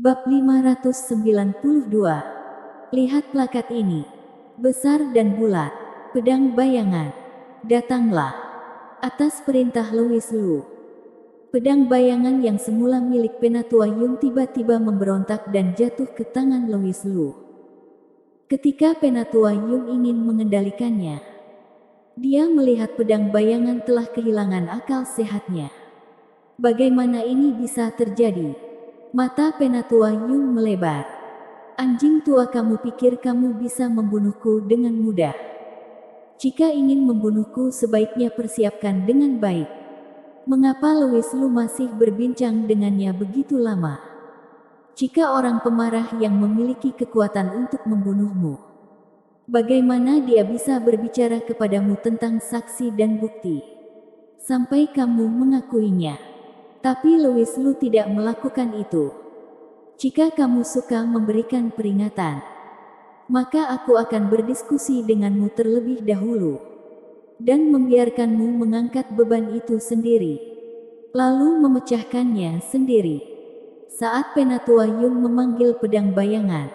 Bab 592. Lihat plakat ini. Besar dan bulat. Pedang bayangan. Datanglah. Atas perintah Louis Lu. Pedang bayangan yang semula milik Penatua Yun tiba-tiba memberontak dan jatuh ke tangan Louis Lu. Ketika Penatua Yun ingin mengendalikannya, dia melihat pedang bayangan telah kehilangan akal sehatnya. Bagaimana ini bisa terjadi? Mata Penatua Yun melebar. Anjing tua, kamu pikir kamu bisa membunuhku dengan mudah? Jika ingin membunuhku, sebaiknya persiapkan dengan baik. Mengapa Louis Lu masih berbincang dengannya begitu lama? Jika orang pemarah yang memiliki kekuatan untuk membunuhmu, bagaimana dia bisa berbicara kepadamu tentang saksi dan bukti sampai kamu mengakuinya? Tapi Louis Lu tidak melakukan itu. Jika kamu suka memberikan peringatan, maka aku akan berdiskusi denganmu terlebih dahulu dan membiarkanmu mengangkat beban itu sendiri, lalu memecahkannya sendiri. Saat Penatua Yun memanggil pedang bayangan,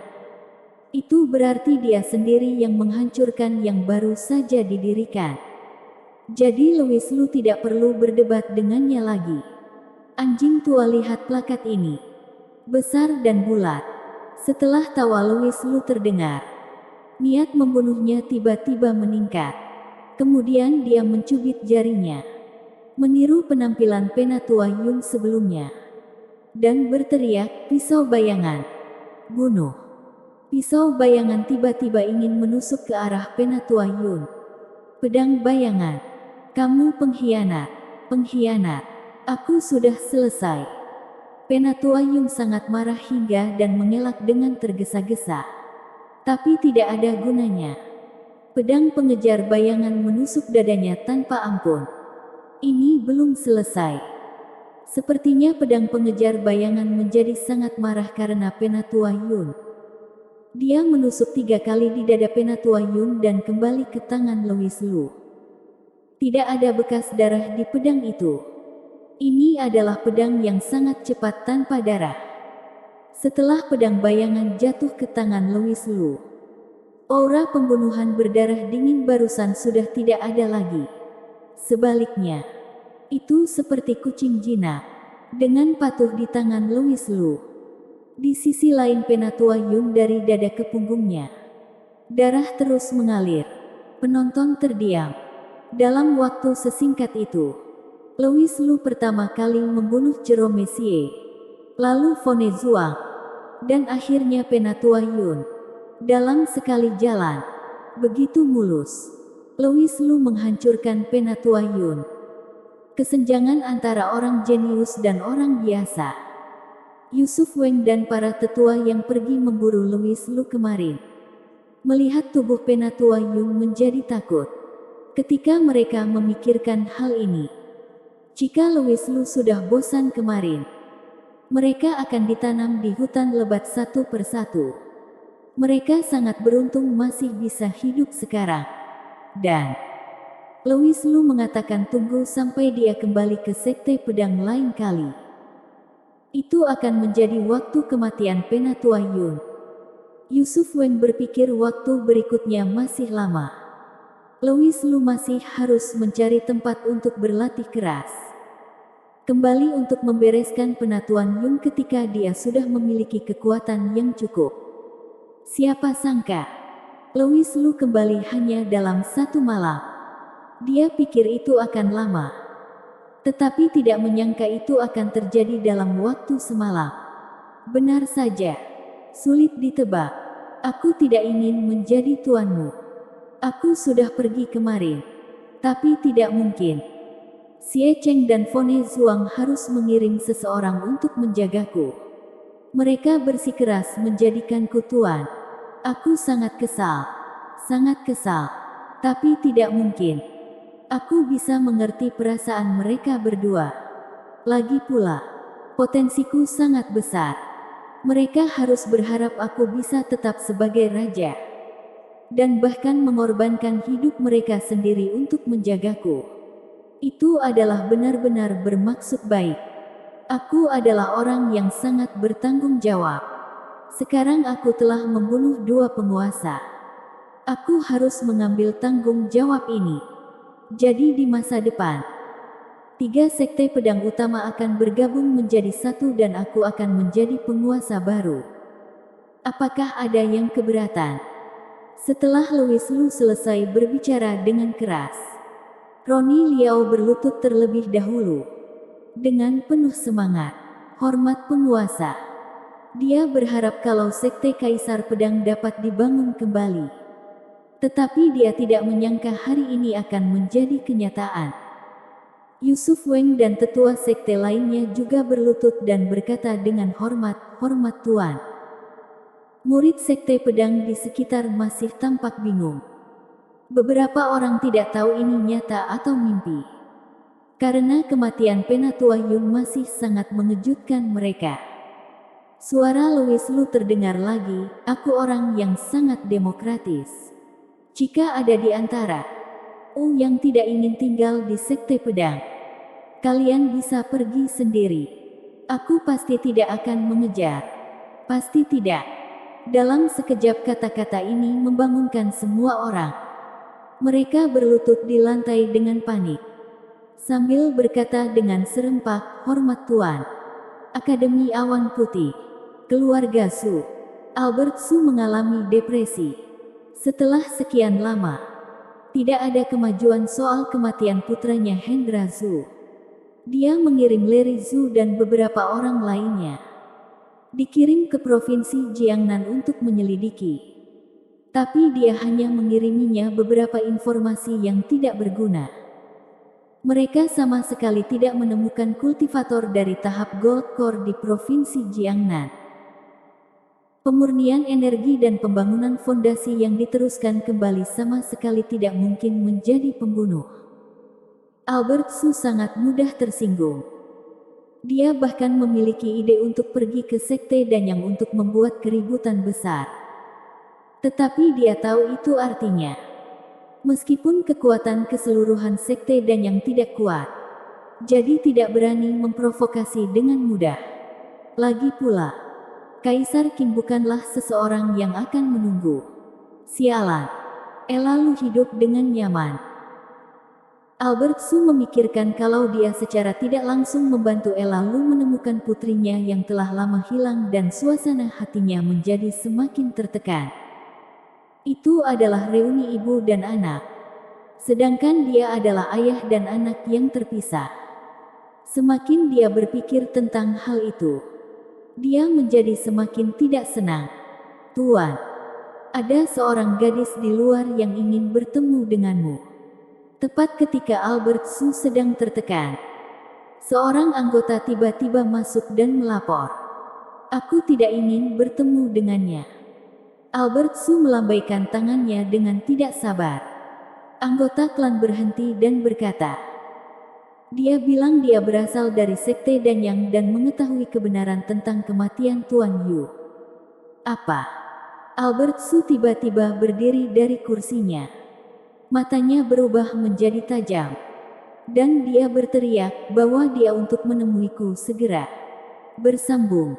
itu berarti dia sendiri yang menghancurkan yang baru saja didirikan. Jadi Louis Lu tidak perlu berdebat dengannya lagi. Anjing tua, lihat plakat ini. Besar dan bulat. Setelah tawa Louis Lu terdengar, niat membunuhnya tiba-tiba meningkat. Kemudian dia mencubit jarinya, meniru penampilan Penatua Yun sebelumnya, dan berteriak, pisau bayangan, bunuh. Pisau bayangan tiba-tiba ingin menusuk ke arah Penatua Yun. Pedang bayangan, kamu pengkhianat, pengkhianat. Aku sudah selesai. Penatua Yun sangat marah hingga dan mengelak dengan tergesa-gesa. Tapi tidak ada gunanya. Pedang pengejar bayangan menusuk dadanya tanpa ampun. Ini belum selesai. Sepertinya pedang pengejar bayangan menjadi sangat marah karena Penatua Yun. Dia menusuk 3 kali di dada Penatua Yun dan kembali ke tangan Louis Lu. Tidak ada bekas darah di pedang itu. Ini adalah pedang yang sangat cepat tanpa darah. Setelah pedang bayangan jatuh ke tangan Louis Lu, aura pembunuhan berdarah dingin barusan sudah tidak ada lagi. Sebaliknya, itu seperti kucing jinak, dengan patuh di tangan Louis Lu. Di sisi lain Penatua Yun dari dada ke punggungnya, darah terus mengalir. Penonton terdiam. Dalam waktu sesingkat itu, Louis Lu pertama kali membunuh Jerome Xie, lalu Fone Zhuang, dan akhirnya Penatua Yun. Dalam sekali jalan, begitu mulus, Louis Lu menghancurkan Penatua Yun. Kesenjangan antara orang jenius dan orang biasa. Yusuf Weng dan para tetua yang pergi memburu Louis Lu kemarin, melihat tubuh Penatua Yun menjadi takut. Ketika mereka memikirkan hal ini, jika Louis Lu sudah bosan kemarin, mereka akan ditanam di hutan lebat satu persatu. Mereka sangat beruntung masih bisa hidup sekarang. Dan Louis Lu mengatakan tunggu sampai dia kembali ke sekte pedang lain kali. Itu akan menjadi waktu kematian Penatua Yun. Yusuf Weng berpikir waktu berikutnya masih lama. Louis Lu masih harus mencari tempat untuk berlatih keras. Kembali untuk membereskan Penatuan Yun ketika dia sudah memiliki kekuatan yang cukup. Siapa sangka, Louis Lu kembali hanya dalam 1 malam. Dia pikir itu akan lama, tetapi tidak menyangka itu akan terjadi dalam waktu semalam. Benar saja, sulit ditebak. Aku tidak ingin menjadi tuanmu. Aku sudah pergi kemarin, tapi tidak mungkin. Xie Cheng dan Fone Zhuang harus mengirim seseorang untuk menjagaku. Mereka bersikeras menjadikanku tuan. Aku sangat kesal, tapi tidak mungkin. Aku bisa mengerti perasaan mereka berdua. Lagi pula, potensiku sangat besar. Mereka harus berharap aku bisa tetap sebagai raja, dan bahkan mengorbankan hidup mereka sendiri untuk menjagaku. Itu adalah benar-benar bermaksud baik. Aku adalah orang yang sangat bertanggung jawab. Sekarang aku telah membunuh dua penguasa. Aku harus mengambil tanggung jawab ini. Jadi di masa depan, tiga sekte pedang utama akan bergabung menjadi satu dan aku akan menjadi penguasa baru. Apakah ada yang keberatan? Setelah Louis Lu selesai berbicara dengan keras, Roni Liao berlutut terlebih dahulu. Dengan penuh semangat, hormat penguasa. Dia berharap kalau sekte Kaisar Pedang dapat dibangun kembali. Tetapi dia tidak menyangka hari ini akan menjadi kenyataan. Yusuf Weng dan tetua sekte lainnya juga berlutut dan berkata dengan hormat, "Hormat Tuan." Murid sekte pedang di sekitar masih tampak bingung. Beberapa orang tidak tahu ini nyata atau mimpi. Karena kematian Penatua Yun masih sangat mengejutkan mereka. Suara Louis Lu terdengar lagi, "Aku orang yang sangat demokratis. Jika ada di antara yang tidak ingin tinggal di sekte pedang, kalian bisa pergi sendiri. Aku pasti tidak akan mengejar. Pasti tidak." Dalam sekejap kata-kata ini membangunkan semua orang. Mereka berlutut di lantai dengan panik. Sambil berkata dengan serempak, "Hormat Tuan. Akademi Awan Putih. Keluarga Su. Albert Su mengalami depresi. Setelah sekian lama, tidak ada kemajuan soal kematian putranya Hendra Zhu. Dia mengirim Larry Zhu dan beberapa orang lainnya. Dikirim ke provinsi Jiangnan untuk menyelidiki. Tapi dia hanya mengiriminya beberapa informasi yang tidak berguna. Mereka sama sekali tidak menemukan kultivator dari tahap Gold Core di provinsi Jiangnan. Pemurnian energi dan pembangunan fondasi yang diteruskan kembali sama sekali tidak mungkin menjadi pembunuh. Albert Su sangat mudah tersinggung. Dia bahkan memiliki ide untuk pergi ke sekte Danyang untuk membuat keributan besar. Tetapi dia tahu itu artinya, meskipun kekuatan keseluruhan sekte Danyang tidak kuat, jadi tidak berani memprovokasi dengan mudah. Lagi pula, Kaisar Qin bukanlah seseorang yang akan menunggu. Sialan. Ella Lu hidup dengan nyaman. Albert Su memikirkan kalau dia secara tidak langsung membantu Ella Lu menemukan putrinya yang telah lama hilang dan suasana hatinya menjadi semakin tertekan. Itu adalah reuni ibu dan anak. Sedangkan dia adalah ayah dan anak yang terpisah. Semakin dia berpikir tentang hal itu, dia menjadi semakin tidak senang. "Tuan, ada seorang gadis di luar yang ingin bertemu denganmu." Tepat ketika Albert Su sedang tertekan, seorang anggota tiba-tiba masuk dan melapor. "Aku tidak ingin bertemu dengannya." Albert Su melambaikan tangannya dengan tidak sabar. Anggota klan berhenti dan berkata, "Dia bilang dia berasal dari sekte Danyang dan mengetahui kebenaran tentang kematian Tuan Yu." "Apa?" Albert Su tiba-tiba berdiri dari kursinya. Matanya berubah menjadi tajam. Dan dia berteriak bahwa dia untuk menemuiku segera. Bersambung.